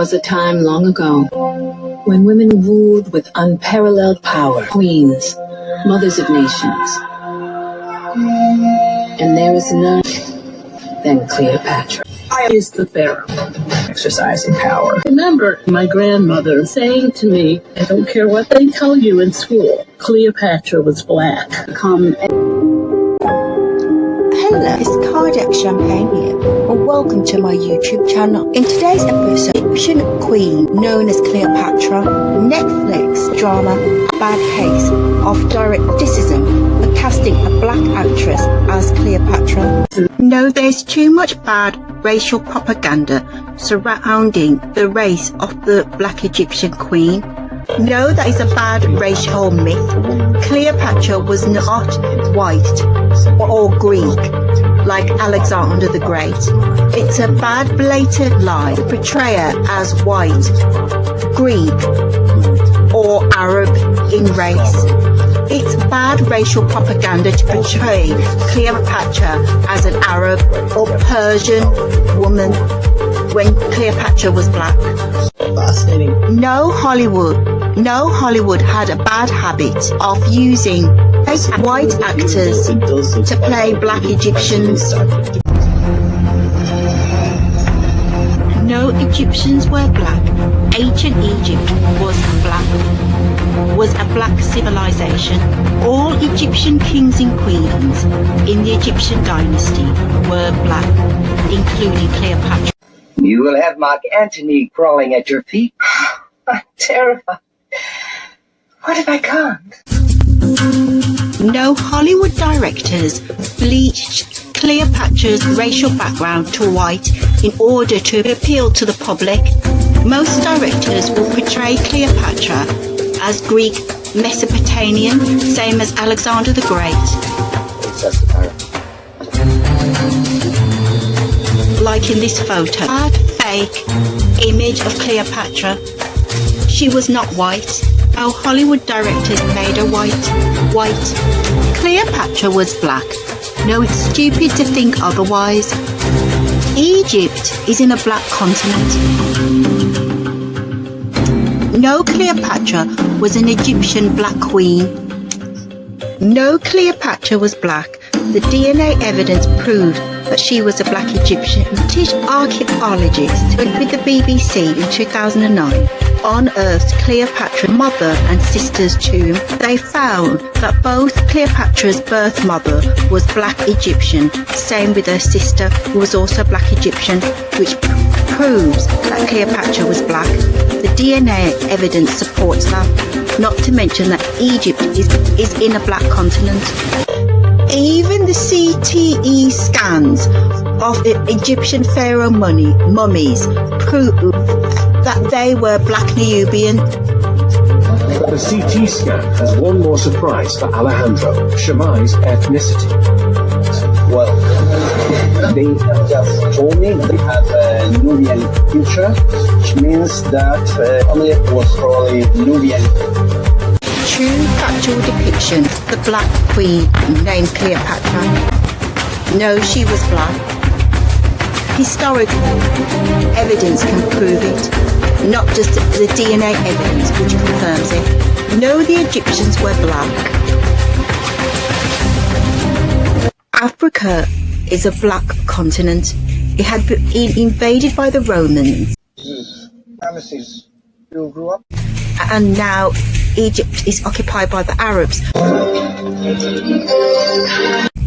was a time long ago when women ruled with unparalleled power, queens, mothers of nations. And there is none than Cleopatra. I is the pharaoh, exercising power. I remember my grandmother saying to me, I don't care what they tell you in school, Cleopatra was black. Hello, it's Cardiac Champagne here, and welcome to my YouTube channel. In today's episode, Egyptian queen known as Cleopatra, Netflix drama Bad Case of direct criticism for casting a black actress as Cleopatra. No, there's too much bad racial propaganda surrounding the race of the black Egyptian queen. No, that is a bad racial myth. Cleopatra was not white or Greek like Alexander the Great. It's a bad blatant lie to portray her as white, Greek or Arab in race. It's bad racial propaganda to portray Cleopatra as an Arab or Persian woman when Cleopatra was black. Fascinating. No Hollywood had a bad habit of using white actors to play black Egyptians. No Egyptians were black. Ancient Egypt was a black civilization. All Egyptian kings and queens in the Egyptian dynasty were black, including Cleopatra. You will have Mark Antony crawling at your feet. I'm terrified. What if I can't? No Hollywood directors bleached Cleopatra's racial background to white in order to appeal to the public. Most directors will portray Cleopatra as Greek Mesopotamian, same as Alexander the Great. Like in this photo, bad fake image of Cleopatra. She was not white. Our Hollywood directors made her white. Cleopatra was black. No, it's stupid to think otherwise. Egypt is in a black continent. No, Cleopatra was an Egyptian black queen. No, Cleopatra was black. The DNA evidence proved that she was a black Egyptian. British archaeologists with the BBC in 2009 unearthed Cleopatra's mother and sister's tomb. They found that both Cleopatra's birth mother was black Egyptian, same with her sister who was also black Egyptian, which proves that Cleopatra was black. The DNA evidence supports that, not to mention that Egypt is in a black continent. Even the CTE scans of Egyptian pharaoh mummies prove that they were black Nubian. The CT scan has one more surprise for Alejandro: Shammai's ethnicity. Well, they have just told me they have a Nubian future, which means that family was probably Nubian. True factual depiction of the black queen named Cleopatra. No, she was black. Historical evidence can prove it, not just the DNA evidence which confirms it. No, the Egyptians were black. Africa is a black continent. It had been invaded by the Romans. Ramesses, you grew up? And now Egypt is occupied by the Arabs.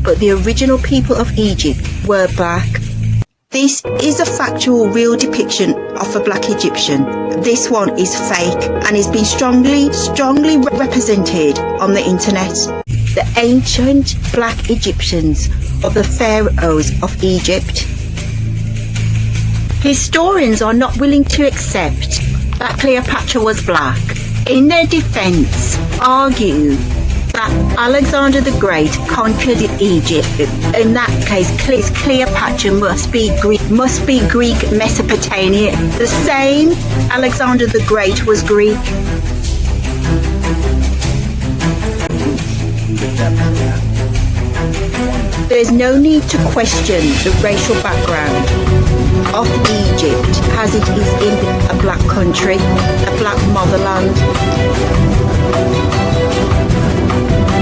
But the original people of Egypt were black. This is a factual, real depiction of a black Egyptian. This one is fake and is being strongly represented on the internet. The ancient black Egyptians of the pharaohs of Egypt. Historians are not willing to accept that Cleopatra was black. In their defense, argue that Alexander the Great conquered Egypt. In that case, Cleopatra must be Greek Mesopotamia. The same Alexander the Great was Greek. There's no need to question the racial background. of Egypt as it is in a black country, a black motherland.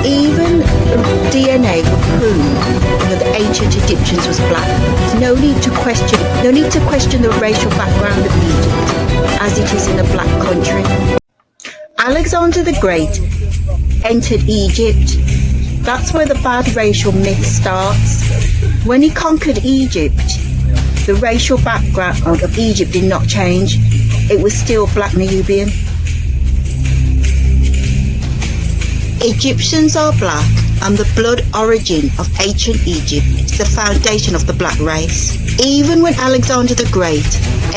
Even DNA would prove that the ancient Egyptians was black. No need to question the racial background of Egypt as it is in a black country. Alexander the Great entered Egypt. That's where the bad racial myth starts. When he conquered Egypt, the racial background of Egypt did not change. It was still black Nubian. Egyptians are black, and the blood origin of ancient Egypt is the foundation of the black race. Even when Alexander the Great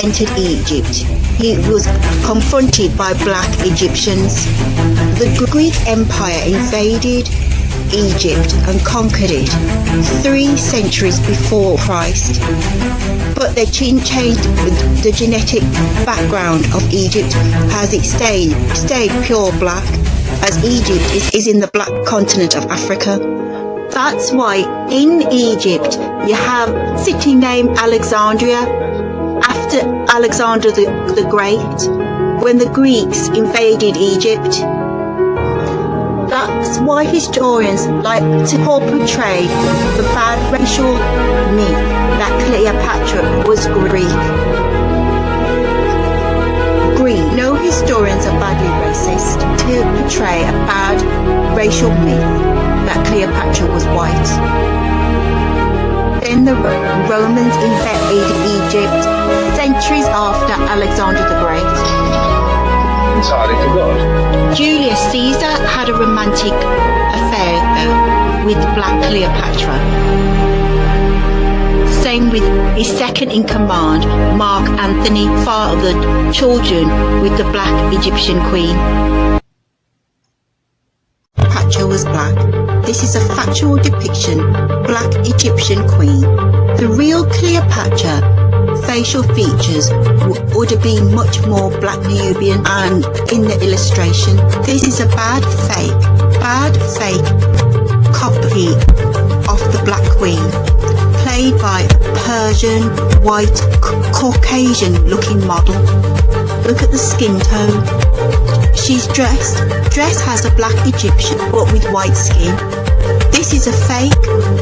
entered Egypt, he was confronted by black Egyptians. The Greek Empire invaded Egypt and conquered it 3 centuries before Christ. But they changed the genetic background of Egypt as it stayed pure black, as Egypt is in the black continent of Africa. That's why in Egypt you have a city named Alexandria after Alexander the Great when the Greeks invaded Egypt. That's why historians like to portray the bad racial myth that Cleopatra was Greek. No historians are badly racist to portray a bad racial myth that Cleopatra was white. Then the Romans invaded Egypt centuries after Alexander the Great. Entirely forgot. Julius Caesar had a romantic affair with Black Cleopatra. Same with his second in command, Mark Antony, fathered children with the Black Egyptian queen. Cleopatra was black. This is a factual depiction, Black Egyptian queen. The real Cleopatra facial features would have been much more black Nubian, and in the illustration this is a bad fake copy of the Black Queen, played by a Persian white Caucasian looking model. Look at the skin tone. She's dress has a black Egyptian but with white skin. This is a fake,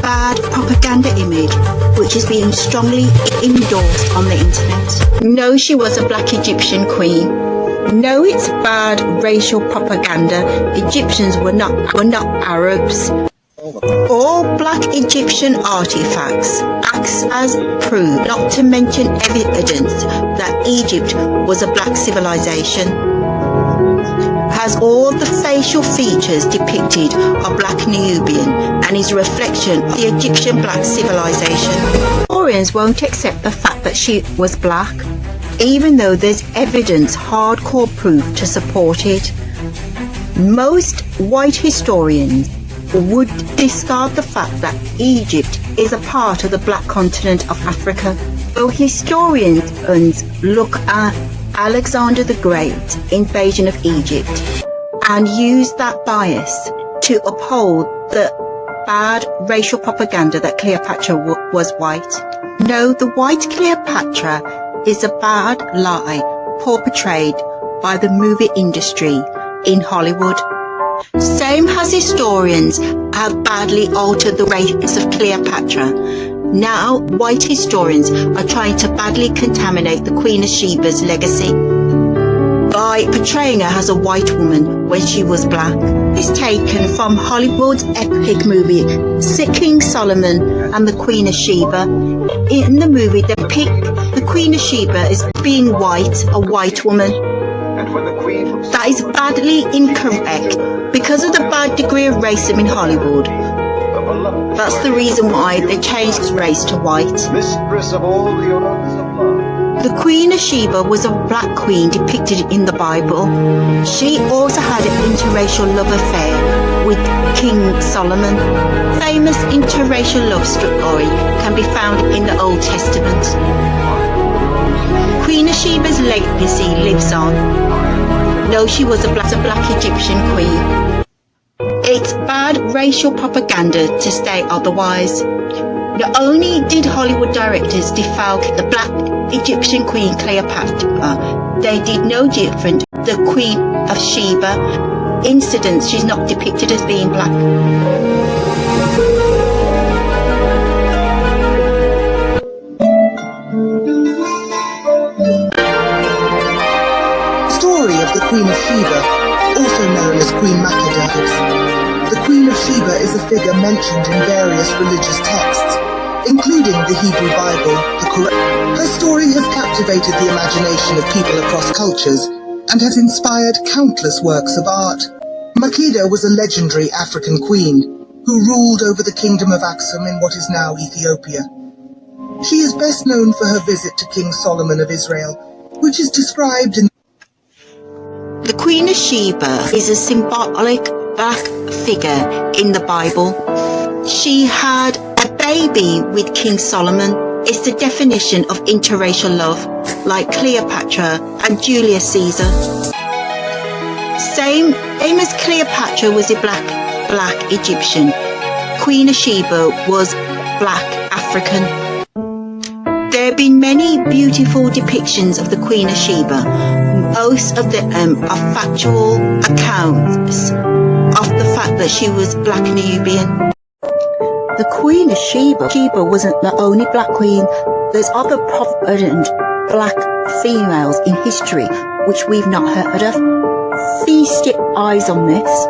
bad propaganda image which is being strongly endorsed on the internet. No, she was a black Egyptian queen. No, it's bad racial propaganda. Egyptians were not Arabs. All black Egyptian artifacts acts as proof, not to mention evidence that Egypt was a black civilization. Has all the facial features depicted are black Nubian and is a reflection of the Egyptian black civilization. Historians won't accept the fact that she was black, even though there's evidence, hardcore proof to support it. Most white historians would discard the fact that Egypt is a part of the black continent of Africa. So historians look at Alexander the Great invasion of Egypt and use that bias to uphold the bad racial propaganda that Cleopatra was white. No, the white Cleopatra is a bad lie portrayed by the movie industry in Hollywood. Same as historians have badly altered the race of Cleopatra. Now, white historians are trying to badly contaminate the Queen of Sheba's legacy by portraying her as a white woman when she was black. It's taken from Hollywood's epic movie King Solomon and the Queen of Sheba. In the movie, they depict the Queen of Sheba as being white, a white woman. That is badly incorrect because of the bad degree of racism in Hollywood. That's the reason why they changed race to white. The Queen of Sheba was a black queen depicted in the Bible. She also had an interracial love affair with King Solomon. Famous interracial love story can be found in the Old Testament. Queen of Sheba's legacy lives on. No, she was a black Egyptian queen. It's bad racial propaganda to state otherwise. Not only did Hollywood directors defile the black Egyptian Queen Cleopatra, they did no different. The Queen of Sheba incidents, she's not depicted as being black. Story of the Queen of Sheba, also known as Queen Macedonics. The Queen of Sheba is a figure mentioned in various religious texts, including the Hebrew Bible, the Quran. Her story has captivated the imagination of people across cultures and has inspired countless works of art. Makeda was a legendary African queen who ruled over the kingdom of Aksum in what is now Ethiopia. She is best known for her visit to King Solomon of Israel, which is described in The Queen of Sheba is a symbolic black figure in the Bible. She had a baby with King Solomon. It's the definition of interracial love, like Cleopatra and Julius Caesar. Same as Cleopatra was a black Egyptian, Queen of Sheba was black African. There have been many beautiful depictions of the Queen of Sheba. Most of them are factual accounts of the fact that she was black Nubian. The Queen of Sheba wasn't the only black queen. There's other prominent black females in history which we've not heard of. Feast your eyes on this.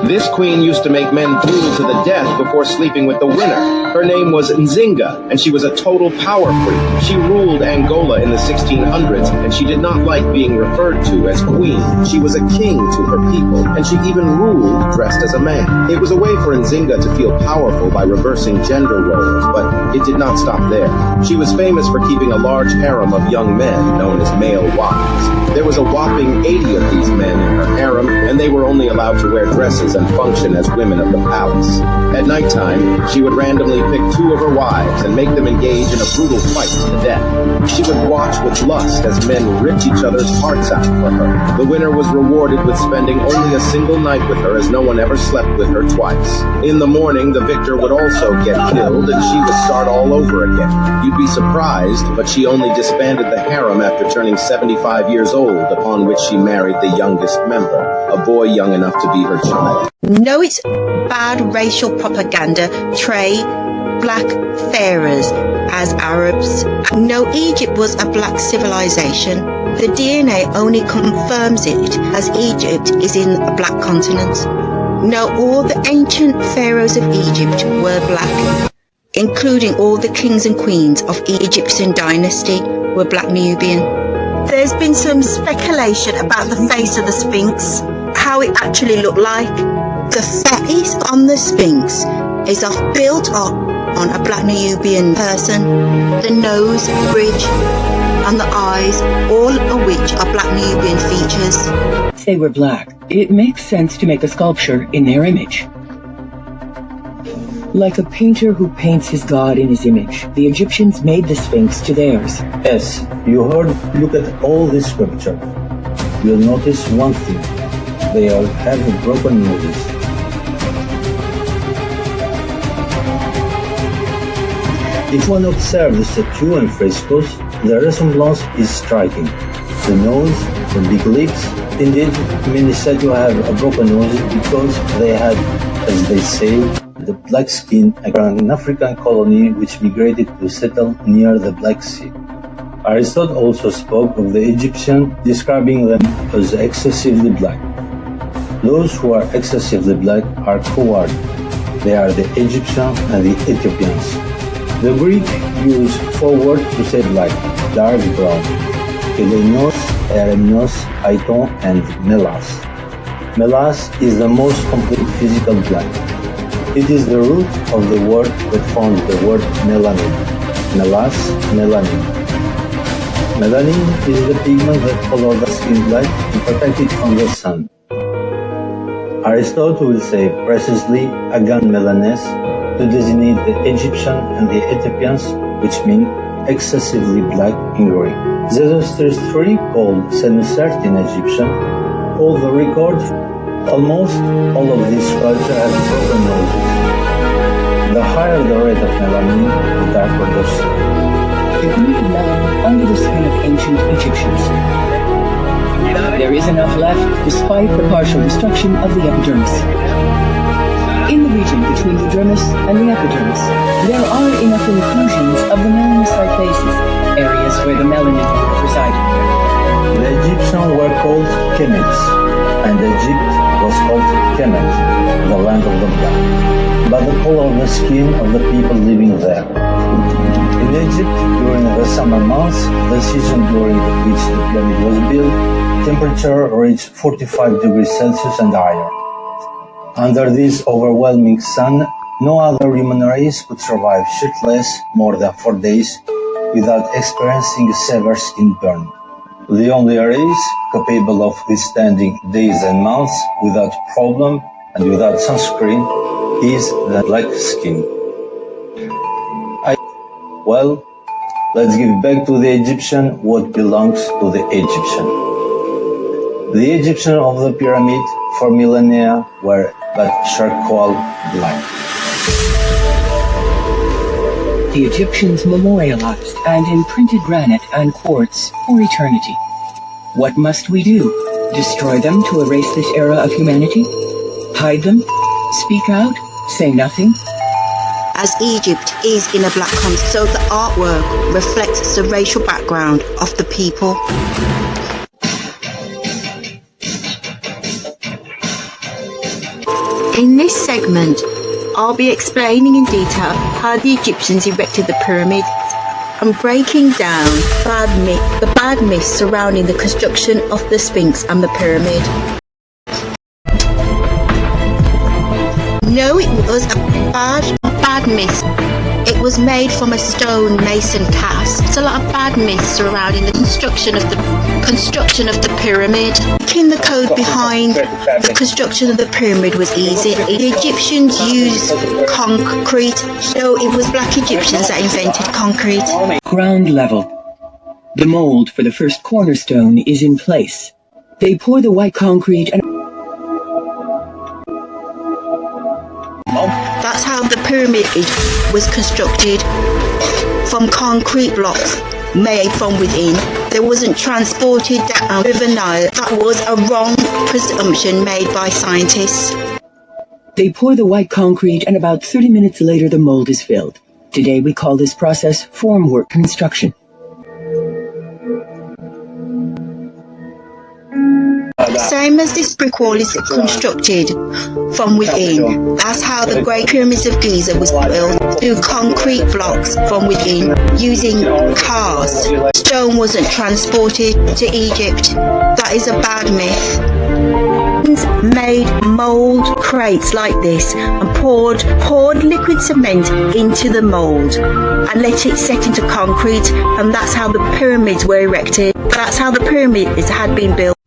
This queen used to make men duel to the death before sleeping with the winner. Her name was Nzinga, and she was a total power freak. She ruled Angola in the 1600s, and she did not like being referred to as queen. She was a king to her people, and she even ruled dressed as a man. It was a way for Nzinga to feel powerful by reversing gender roles, but it did not stop there. She was famous for keeping a large harem of young men, known as male wives. There was a whopping 80 of these men in her harem, and they were only allowed to wear dresses and function as women of the palace. At nighttime, she would randomly pick 2 of her wives and make them engage in a brutal fight to the death. She would watch with lust as men ripped each other's hearts out for her. The winner was rewarded with spending only a single night with her, as no one ever slept with her twice. In the morning, the victor would also get killed, and she would start all over again. You'd be surprised, but she only disbanded the harem after turning 75 years old, upon which she married the youngest member, a boy young enough to be her child. No, it's bad racial propaganda portray black pharaohs as Arabs. No, Egypt was a black civilization. The DNA only confirms it, as Egypt is in a black continent. No, all the ancient pharaohs of Egypt were black, including all the kings and queens of Egyptian dynasty were black Nubian. There's been some speculation about the face of the Sphinx, how it actually looked like. The face on the Sphinx is built up on a black Nubian person. The nose, bridge, and the eyes, all of which are black Nubian features. They were black. It makes sense to make a sculpture in their image. Like a painter who paints his god in his image, the Egyptians made the Sphinx to theirs. Yes, you heard. Look at all this sculpture. You'll notice one thing. They all have broken noses. If one observes the statue and frescoes, the resemblance is striking. The nose, the big lips. Indeed, many statues have a broken nose because they had, as they say, the black skin, an African colony which migrated to settle near the Black Sea. Aristotle also spoke of the Egyptians, describing them as excessively black. Those who are excessively black are coward. They are the Egyptians and the Ethiopians. The Greek used 4 words to say black: dark brown, Elenos, Eremnos, Aiton, and Melas. Melas is the most complete physical black. It is the root of the word that forms the word melanin. Melas, melanin. Melanin is the pigment that colors the skin black to protect it from the sun. Aristotle will say precisely agan melanes to designate the Egyptian and the Ethiopians, which mean excessively black in Greek. Zoroaster's tree, called Senucertin Egyptian, hold the record. Almost all of these sculptures have broken noses. The higher the rate of melanin, the darker the skin. the green melanin under the skin of ancient Egyptians. There is enough left despite the partial destruction of the epidermis. In the region between the dermis and the epidermis, there are enough inclusions of the melanocyte bases, areas where the melanin resided. The Egyptians were called Kemites, and Egypt was called Kemet, the land of the black, by the color of the skin of the people living there. In Egypt, during the summer months, the season during which the pyramid was built, temperature reached 45 degrees Celsius and higher. Under this overwhelming sun, no other human race could survive shirtless more than 4 days without experiencing a severe skin burn. The only race capable of withstanding days and months without problem and without sunscreen is the black skin. Well, let's give back to the Egyptian what belongs to the Egyptian. The Egyptians of the pyramid for millennia were but charcoal black. The Egyptians memorialized and imprinted granite and quartz for eternity. What must we do? Destroy them to erase this era of humanity? Hide them? Speak out? Say nothing? As Egypt is in a black country, so the artwork reflects the racial background of the people. In this segment, I'll be explaining in detail how the Egyptians erected the pyramids and breaking down the bad myths surrounding the construction of the Sphinx and the pyramid. No, it was a bad myth. It was made from a stone mason cast. There's a lot of bad myths surrounding the construction of the pyramid. Making the code behind the construction of the pyramid was easy. The Egyptians used concrete, so it was black Egyptians that invented concrete. Ground level. The mold for the first cornerstone is in place. They pour the white concrete and that's how the pyramid was constructed, from concrete blocks made from within. They wasn't transported down River Nile. That was a wrong presumption made by scientists. they pour the white concrete and about 30 minutes later the mold is filled. Today we call this process formwork construction. Same as this brick wall is constructed from within. That's how the Great Pyramids of Giza was built, through concrete blocks from within, using cars. Stone wasn't transported to Egypt. That is a bad myth. Made mold crates like this and poured liquid cement into the mold and let it set into concrete, and that's how the pyramids were erected. That's how the pyramids had been built.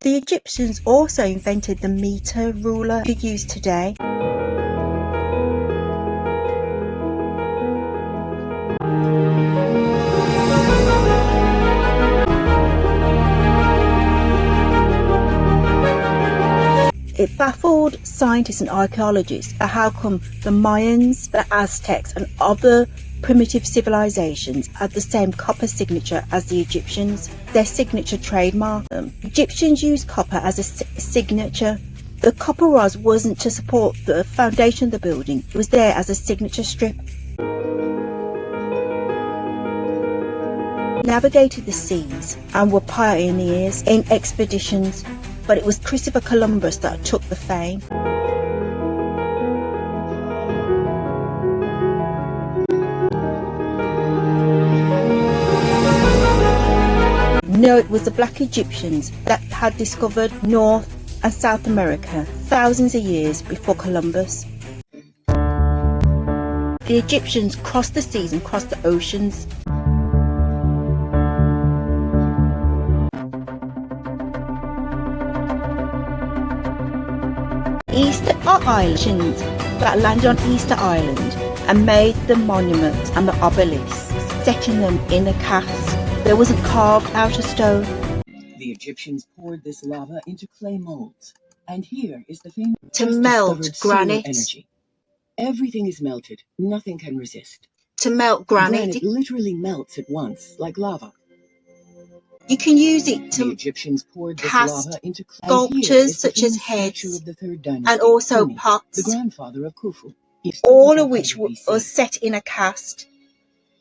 The Egyptians also invented the meter ruler we use today. It baffled scientists and archaeologists at how come the Mayans, the Aztecs and other primitive civilizations had the same copper signature as the Egyptians. Their signature trademarked them. Egyptians used copper as a signature. The copper rods wasn't to support the foundation of the building, it was there as a signature strip. Navigated the seas and were pioneers in expeditions, but it was Christopher Columbus that took the fame. No, it was the black Egyptians that had discovered North and South America thousands of years before Columbus. The Egyptians crossed the seas and crossed the oceans. Easter Island that landed on Easter Island and made the monuments and the obelisks, setting them in a cast. There wasn't carved out of stone. The Egyptians poured this lava into clay molds, and here is the famous To melt granite. energy. Everything is melted. Nothing can resist. To melt granite, Granite literally melts at once, like lava. you can use it The to Egyptians poured this cast lava into clay. sculptures such as heads Of the third dynasty, and also Kumi, the pots, grandfather of Khufu. all of which was BC. set in a cast,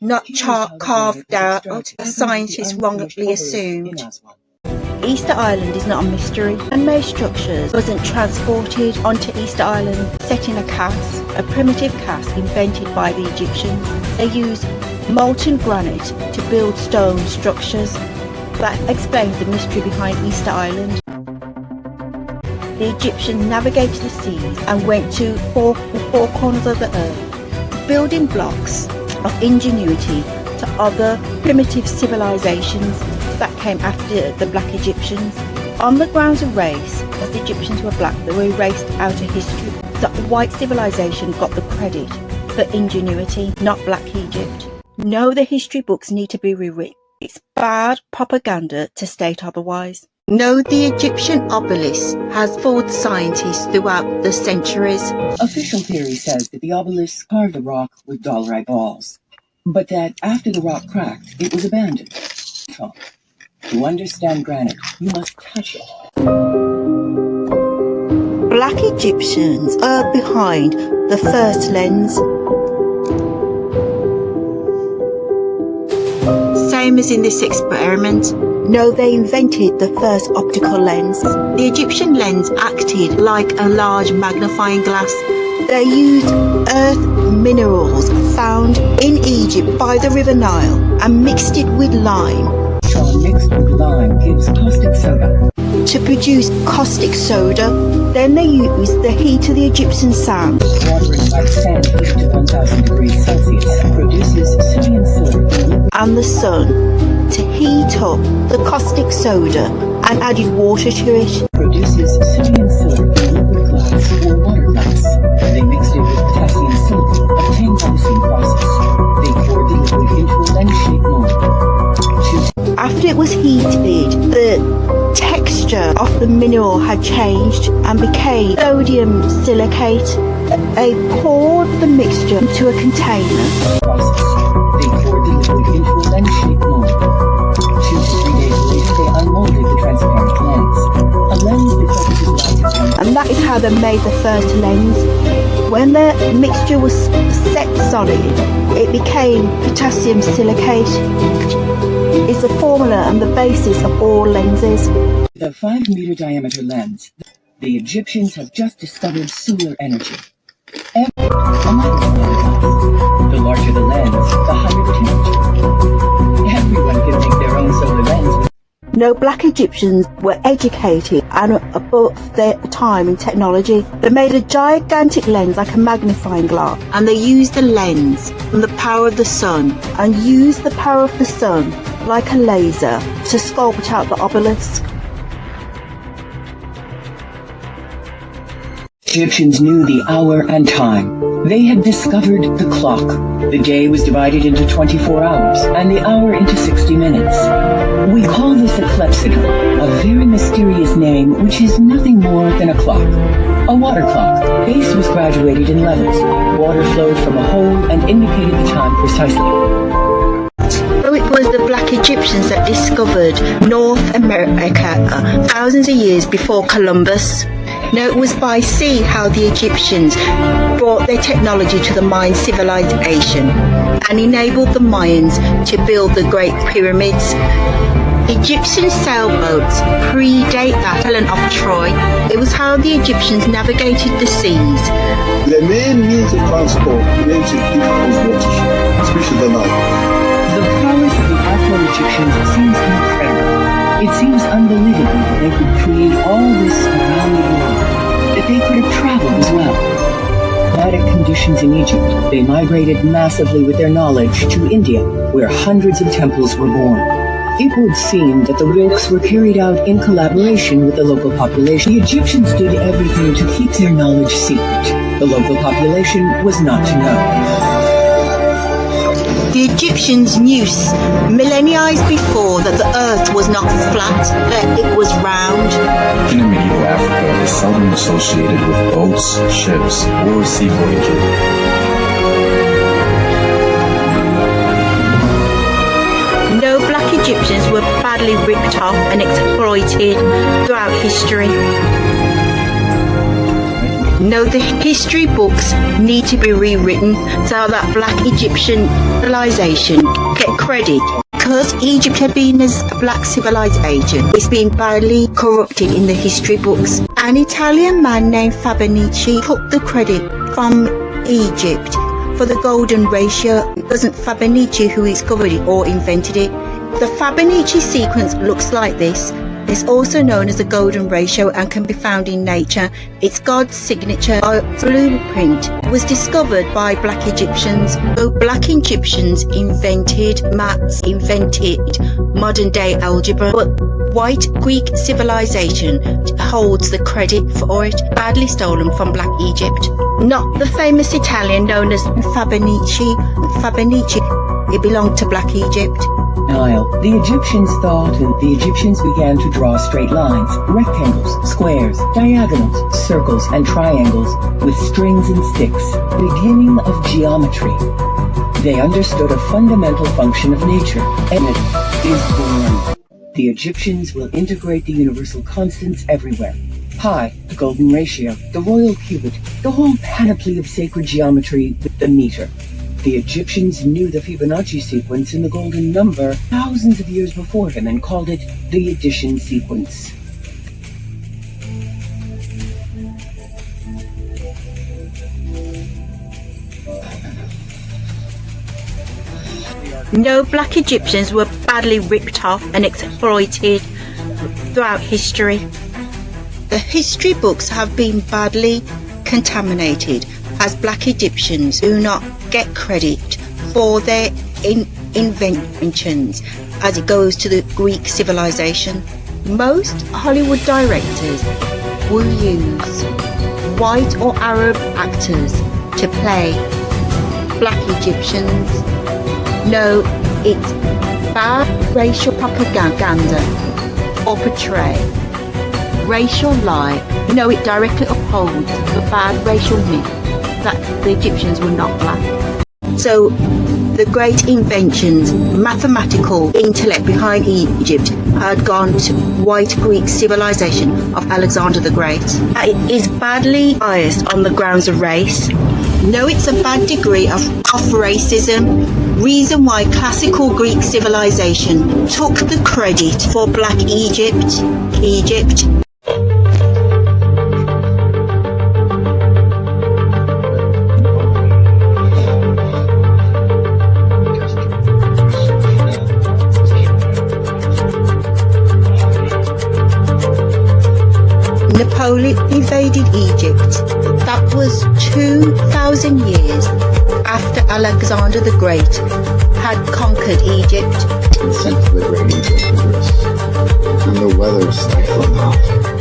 not Here is how the carved granite was out, extracted. as scientists wrongly In assumed. Aswan. Easter Island is not a mystery. Man-made structures wasn't transported onto Easter Island set in a cast, a primitive cast invented by the Egyptians. They used molten granite to build stone structures. That explains the mystery behind Easter Island. The Egyptians navigated the seas and went to the four corners of the earth, building blocks of ingenuity to other primitive civilizations that came after the black Egyptians. On the grounds of race, as the Egyptians were black, they were erased out of history. The white civilization got the credit for ingenuity, not black Egypt. No, the history books need to be rewritten. It's bad propaganda to state otherwise. No, the Egyptian obelisk has fooled scientists throughout the centuries. Official theory says that the obelisk carved the rock with dollar eyeballs, but that after the rock cracked, it was abandoned. To understand granite, you must touch it. Black Egyptians are behind the first lens. Same as in this experiment. No, they invented the first optical lens. The Egyptian lens acted like a large magnifying glass. They used earth minerals found in Egypt by the River Nile and mixed it with lime. Mixed with lime gives caustic soda. To produce caustic soda, then they used the heat of the Egyptian sand. Water in white sand heated to 1000 degrees Celsius produces sodium silver. And the sun to heat up the caustic soda and added water to it. Produces sodium silver in liquid glass or water glass. They mixed it with potassium silver obtained by the same process. They poured the liquid into a lens-shaped mold. After it was heated, the texture of the mineral had changed and became sodium silicate. They poured the mixture into a container. They poured the liquid into a lens-shaped mold. 2 to 3 days later, they unmolded the transparent lens. A lens that focuses light. And that is how they made the first lens. When the mixture was set solid, it became potassium silicate. Is the formula and the basis of all lenses. The 5-meter diameter lens. The Egyptians have just discovered solar energy. The larger the lens, the higher the temperature. Everyone can make their own solar lens. No, black Egyptians were educated and above their time in technology. They made a gigantic lens like a magnifying glass, and they used the lens and the power of the sun, and used the power of the sun like a laser to sculpt out the obelisk. Egyptians knew the hour and time. They had discovered the clock. The day was divided into 24 hours, and the hour into 60 minutes. We call this a clepsydra, a very mysterious name which is nothing more than a clock. A water clock. Base was graduated in levels. Water flowed from a hole and indicated the time precisely. So it was the black Egyptians that discovered North America thousands of years before Columbus. No, it was by sea how the Egyptians brought their technology to the Mayan civilization and enabled the Mayans to build the Great Pyramids. Egyptian sailboats predate that island of Troy. It was how the Egyptians navigated the seas. The main means of transport in ancient Egypt was water, especially the Nile. The prowess of the Afro-Egyptians seems incredible. It seems unbelievable that they could create all this around the world, that they could have traveled as well. Climatic conditions in Egypt, they migrated massively with their knowledge to India, where hundreds of temples were born. It would seem that the works were carried out in collaboration with the local population. The Egyptians did everything to keep their knowledge secret. The local population was not to know. The Egyptians knew millennia before that the earth was not flat, that it was round. In medieval Africa is seldom associated with boats, ships, or sea voyages. No, black Egyptians were badly ripped off and exploited throughout history. No, the history books need to be rewritten so that black Egyptian civilization get credit. Because Egypt had been as a black civilization, it's been badly corrupted in the history books. An Italian man named Fabinici took the credit from Egypt for the golden ratio. It wasn't Fabinici who discovered it or invented it. The Fabinici sequence looks like this. It's also known as the golden ratio and can be found in nature. It's God's signature. A blueprint was discovered by black Egyptians. So black Egyptians invented maths, invented modern day algebra, but white Greek civilization holds the credit for it, badly stolen from black Egypt. Not the famous Italian known as Fabinici. It belonged to black Egypt. Nile. The Egyptians thought, and the Egyptians began to draw straight lines, rectangles, squares, diagonals, circles, and triangles with strings and sticks, beginning of geometry. They understood a fundamental function of nature, and it is born. The Egyptians will integrate the universal constants everywhere. Pi, the golden ratio, the royal cubit, the whole panoply of sacred geometry with the meter. The Egyptians knew the Fibonacci sequence in the golden number thousands of years before him and called it the addition sequence. No, black Egyptians were badly ripped off and exploited throughout history. The history books have been badly contaminated as black Egyptians do not get credit for their inventions as it goes to the Greek civilization. Most Hollywood directors will use white or Arab actors to play black Egyptians. No, it's bad racial propaganda or portray racial lie. No, it directly upholds the bad racial myth that the Egyptians were not black. So the great inventions, mathematical intellect behind Egypt had gone to white Greek civilization of Alexander the Great. It is badly biased on the grounds of race. No, it's a bad degree of racism. Reason why classical Greek civilization took the credit for black Egypt. Napoleon invaded Egypt. That was 2,000 years after Alexander the Great had conquered Egypt. And sent to the great Egypt to rest. And the weather stifling hot.